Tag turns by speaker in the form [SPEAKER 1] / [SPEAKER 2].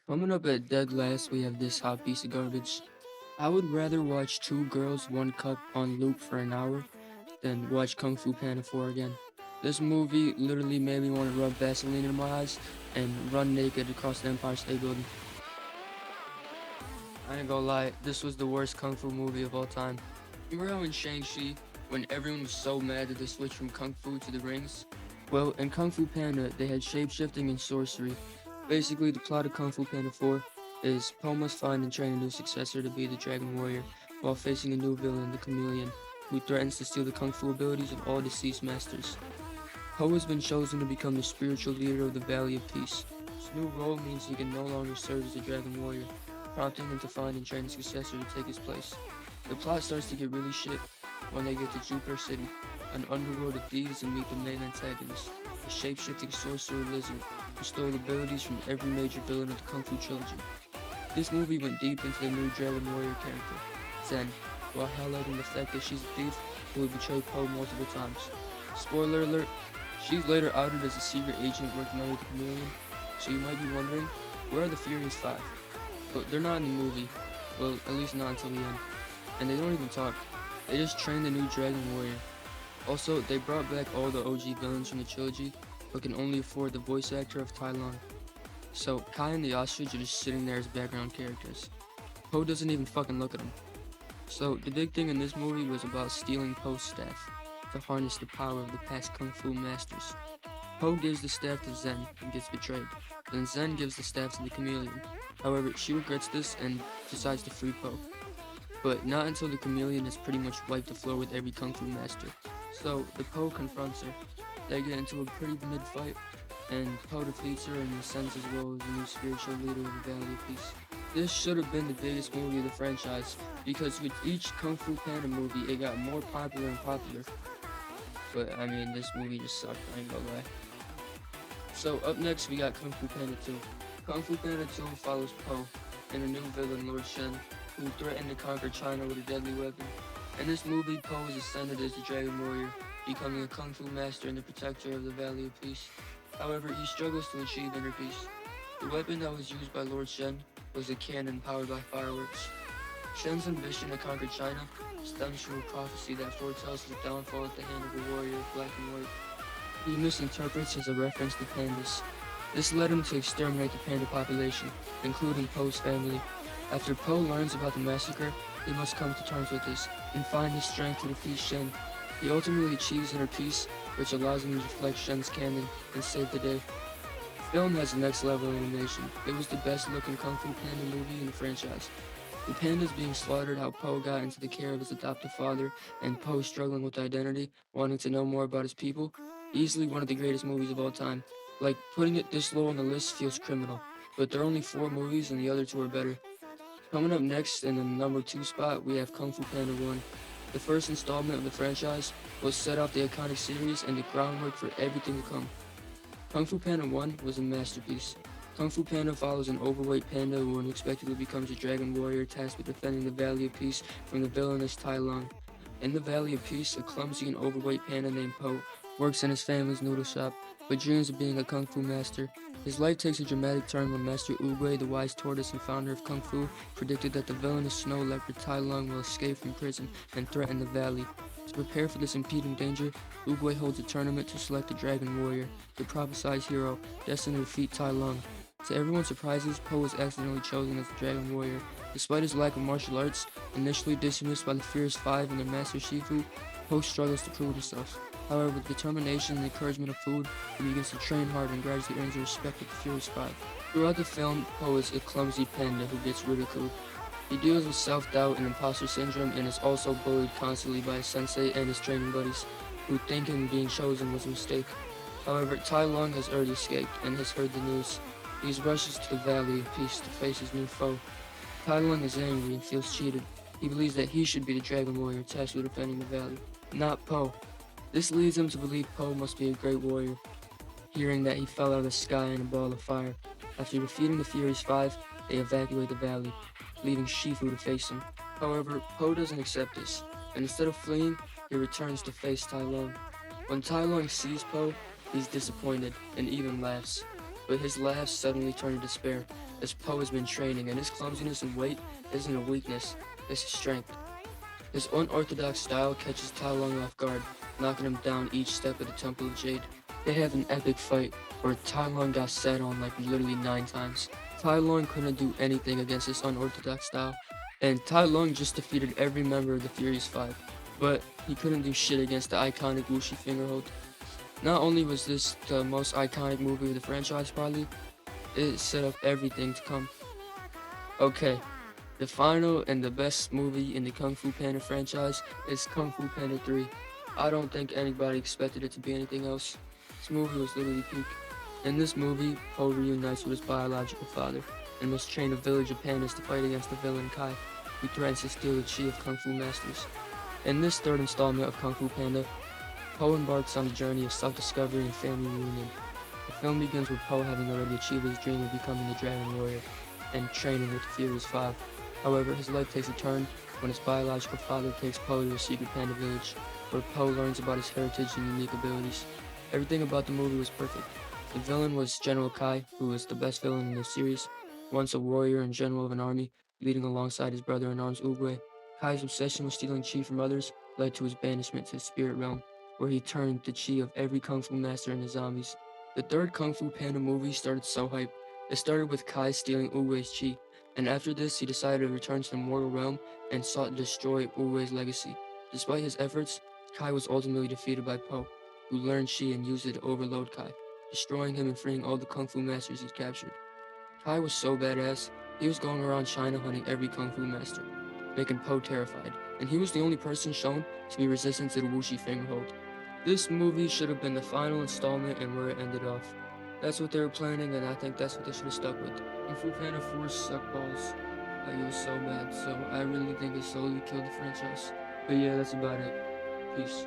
[SPEAKER 1] Coming up at dead last, we have this hot piece of garbage. I would rather watch Two Girls, One Cup on loop for an hour than watch Kung Fu Panda 4 again. This movie literally made me want to rub Vaseline in my eyes and run naked across the Empire State Building. I ain't gonna lie, this was the worst Kung Fu movie of all time. Remember how in Shang-Chi, when everyone was so mad that they switched from Kung Fu to the rings? Well, in Kung Fu Panda, they had shape-shifting and sorcery. Basically, the plot of Kung Fu Panda 4 is Po must find and train a new successor to be the Dragon Warrior, while facing a new villain, the Chameleon, who threatens to steal the Kung Fu abilities of all deceased masters. Po has been chosen to become the spiritual leader of the Valley of Peace. His new role means he can no longer serve as a Dragon Warrior, prompting him to find and train a successor to take his place. The plot starts to get really shit when they get to Jupiter City, an underworld of thieves, and meet the main antagonist, the shape-shifting sorcerer Lizard, who stole abilities from every major villain of the Kung Fu trilogy. This movie went deep into the new Dragon Warrior character, Zen, while highlighting the fact that she's a thief who would betray Po multiple times. Spoiler alert, she's later outed as a secret agent working under the Chameleon, so you might be wondering, where are the Furious Five? But they're not in the movie, well, at least not until the end. And they don't even talk, they just train the new Dragon Warrior. Also, they brought back all the OG villains from the trilogy, but can only afford the voice actor of Tai Lung. So, Kai and the Ostrich are just sitting there as background characters. Po doesn't even fucking look at them. So, the big thing in this movie was about stealing Po's staff, to harness the power of the past Kung Fu masters. Po gives the staff to Zen and gets betrayed. Then Zen gives the staff to the Chameleon. However, she regrets this and decides to free Po. But not until the Chameleon has pretty much wiped the floor with every Kung Fu master. So, the Po confronts her. They get into a pretty mid-fight, and Po defeats her and ascends as well as the new spiritual leader of the Valley of Peace. This should have been the biggest movie of the franchise, because with each Kung Fu Panda movie, it got more popular and popular. But, I mean, this movie just sucked, I ain't gonna lie. So, up next, we got Kung Fu Panda 2. Kung Fu Panda 2 follows Po and a new villain, Lord Shen, who threatened to conquer China with a deadly weapon. In this movie, Po is ascended as the Dragon Warrior, becoming a Kung Fu master and the protector of the Valley of Peace. However, he struggles to achieve inner peace. The weapon that was used by Lord Shen was a cannon powered by fireworks. Shen's ambition to conquer China stems from a prophecy that foretells his downfall at the hand of a warrior of black and white. He misinterprets as a reference to pandas. This led him to exterminate the panda population, including Po's family. After Po learns about the massacre, he must come to terms with this and find the strength to defeat Shen. He ultimately achieves inner peace, which allows him to deflect Shen's cannon and save the day. The film has the next level animation. It was the best looking Kung Fu Panda movie in the franchise. The pandas being slaughtered, how Po got into the care of his adoptive father, and Po struggling with identity, wanting to know more about his people. Easily one of the greatest movies of all time. Like, putting it this low on the list feels criminal, but there are only 4 movies and the other 2 are better. Coming up next in the number 2 spot, we have Kung Fu Panda 1. The first installment of the franchise was set off the iconic series and the groundwork for everything to come. Kung Fu Panda 1 was a masterpiece. Kung Fu Panda follows an overweight panda who unexpectedly becomes a dragon warrior tasked with defending the Valley of Peace from the villainous Tai Lung. In the Valley of Peace, a clumsy and overweight panda named Po works in his family's noodle shop, but dreams of being a kung fu master. His life takes a dramatic turn when Master Oogway, the wise tortoise and founder of Kung Fu, predicted that the villainous snow leopard Tai Lung will escape from prison and threaten the valley. To prepare for this impending danger, Oogway holds a tournament to select a dragon warrior, the prophesied hero, destined to defeat Tai Lung. To everyone's surprises, Po was accidentally chosen as the dragon warrior. Despite his lack of martial arts, initially dismissed by the Furious Five and their master Shifu, Po struggles to prove himself. However, with determination and encouragement of food, he begins to train hard and gradually earns the respect of the Furious Five. Throughout the film, Po is a clumsy panda who gets ridiculed. He deals with self-doubt and imposter syndrome and is also bullied constantly by his sensei and his training buddies, who think him being chosen was a mistake. However, Tai Lung has already escaped and has heard the news. He rushes to the Valley of Peace to face his new foe. Tai Lung is angry and feels cheated. He believes that he should be the Dragon Warrior tasked with defending the valley, not Po. This leads him to believe Po must be a great warrior, hearing that he fell out of the sky in a ball of fire. After defeating the Furious Five, they evacuate the valley, leaving Shifu to face him. However, Po doesn't accept this, and instead of fleeing, he returns to face Tai Lung. When Tai Lung sees Po, he's disappointed and even laughs. but his laughs suddenly turn to despair, as Po has been training, and his clumsiness and weight isn't a weakness, it's a strength. His unorthodox style catches Tai Lung off guard, knocking him down each step of the Temple of Jade. They have an epic fight, where Tai Lung got sat on like literally 9 times. Tai Lung couldn't do anything against his unorthodox style, and Tai Lung just defeated every member of the Furious Five, but he couldn't do shit against the iconic Wuxi fingerhold. Not only was this the most iconic movie of the franchise probably, it set up everything to come. Okay, the final and the best movie in the Kung Fu Panda franchise is Kung Fu Panda 3. I don't think anybody expected it to be anything else. This movie was literally peak. In this movie, Po reunites with his biological father and must train a village of pandas to fight against the villain Kai, who threatens to steal the chi of Kung Fu masters. In this third installment of Kung Fu Panda, Po embarks on a journey of self-discovery and family reunion. The film begins with Po having already achieved his dream of becoming the Dragon Warrior and training with the Furious Five. However, his life takes a turn when his biological father takes Po to a secret panda village, where Po learns about his heritage and unique abilities. Everything about the movie was perfect. The villain was General Kai, who was the best villain in the series, once a warrior and general of an army, leading alongside his brother-in-arms Oogway. Kai's obsession with stealing chi from others led to his banishment to the spirit realm, where he turned the chi of every kung fu master into zombies. The third Kung Fu Panda movie started so hype. It started with Kai stealing Uwei's chi, and after this he decided to return to the mortal realm and sought to destroy Uwei's legacy. Despite his efforts, Kai was ultimately defeated by Po, who learned chi and used it to overload Kai, destroying him and freeing all the kung fu masters he'd captured. Kai was so badass, he was going around China hunting every kung fu master, making Po terrified, and he was the only person shown to be resistant to the Wuxi fingerhold. This movie should have been the final installment and where it ended off. That's what they were planning, and I think that's what they should have stuck with. And Fu Panda 4 sucked balls. Like, it was so bad, so I really think it slowly killed the franchise. But yeah, that's about it. Peace.